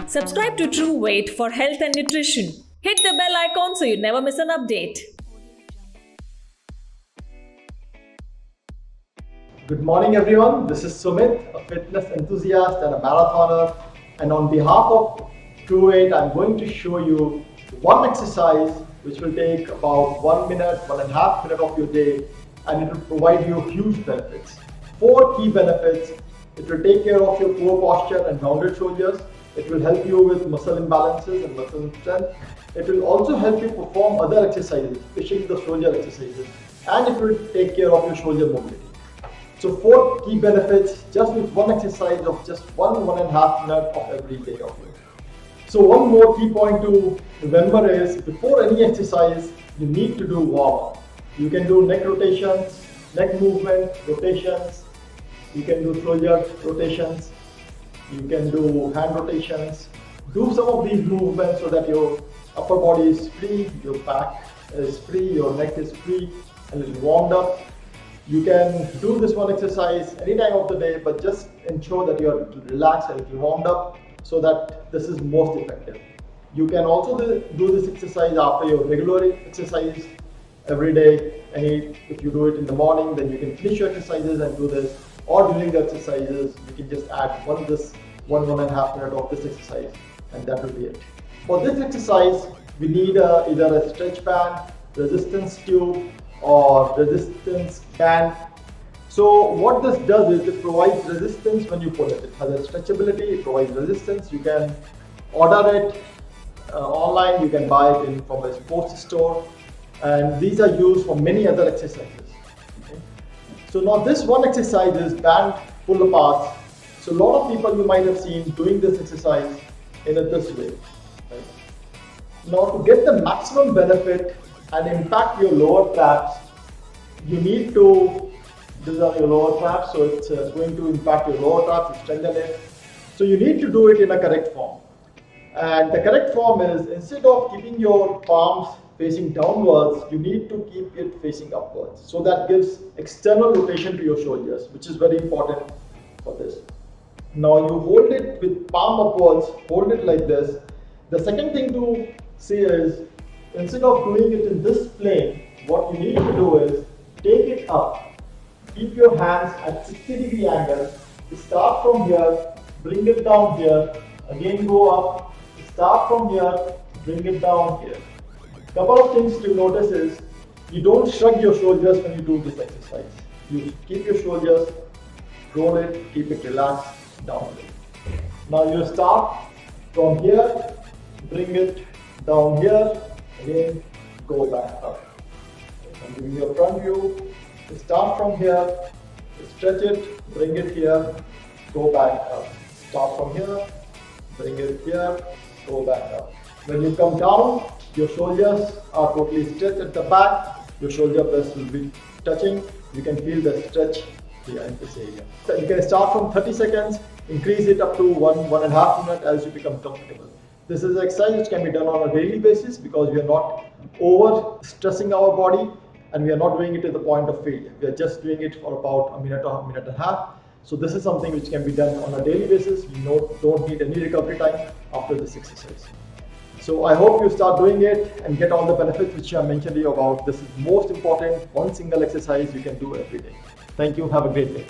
Subscribe to Truweight for health and nutrition. Hit the bell icon so you never miss an update. Good morning everyone, this is Sumit, a fitness enthusiast and a marathoner, and on behalf of Truweight, I'm going to show you one exercise which will take about 1 minute, 1.5 minutes of your day, and it will provide you huge benefits. 4 key benefits. It will take care of your poor posture and rounded shoulders. It will help you with muscle imbalances and muscle strength. It will also help you perform other exercises, especially the shoulder exercises, and it will take care of your shoulder mobility. So 4 key benefits just with one exercise of just 1.5 minutes of every day of yours. So one more key point to remember is before any exercise, you need to do warm-up. You can do neck rotations, neck movement, rotations. You can do shoulder rotations. You can do hand rotations. Do some of these movements so that your upper body is free, your back is free, your neck is free, and it's warmed up. You can do this one exercise any time of the day, but just ensure that you are relaxed and warmed up so that this is most effective. You can also do this exercise after your regular exercise every day. If you do it in the morning, then you can finish your exercises and do this. Or during the exercises, you can just add 1.5 minutes of this exercise, and that will be it. For this exercise, we need either a stretch band, resistance tube, or resistance band. So what this does is it provides resistance when you pull it. It has a stretchability, it provides resistance. You can order it online, you can buy it from a sports store, and these are used for many other exercises. Okay? So now this one exercise is band pull apart. So a lot of people you might have seen doing this exercise in this way. Right? Now to get the maximum benefit and impact your lower traps, you need to, these are your lower traps, so it's going to impact your lower traps, strengthen it. So you need to do it in a correct form. And the correct form is, instead of keeping your palms facing downwards, you need to keep it facing upwards. So that gives external rotation to your shoulders, which is very important for this. Now you hold it with palm upwards, hold it like this. The second thing to see is, instead of doing it in this plane, what you need to do is take it up. Keep your hands at 60-degree angle. Start from here, bring it down here, again go up. Start from here, bring it down here. Couple of things to notice is, you don't shrug your shoulders when you do this exercise. You keep your shoulders, roll it, keep it relaxed, down. Now you start from here, bring it down here, again go back up. I'm giving you a front view. Start from here, stretch it, bring it here, go back up. Start from here, bring it here, go back up. When you come down, your shoulders are totally stretched at the back. Your shoulder blades will be touching. You can feel the stretch here in this area. So you can start from 30 seconds, increase it up to 1.5 minutes as you become comfortable. This is an exercise which can be done on a daily basis because we are not over stressing our body and we are not doing it to the point of failure. We are just doing it for about a minute or a minute and a half. So this is something which can be done on a daily basis. You don't need any recovery time after this exercise. So I hope you start doing it and get all the benefits which I mentioned to you about. This is most important, one single exercise you can do every day. Thank you. Have a great day.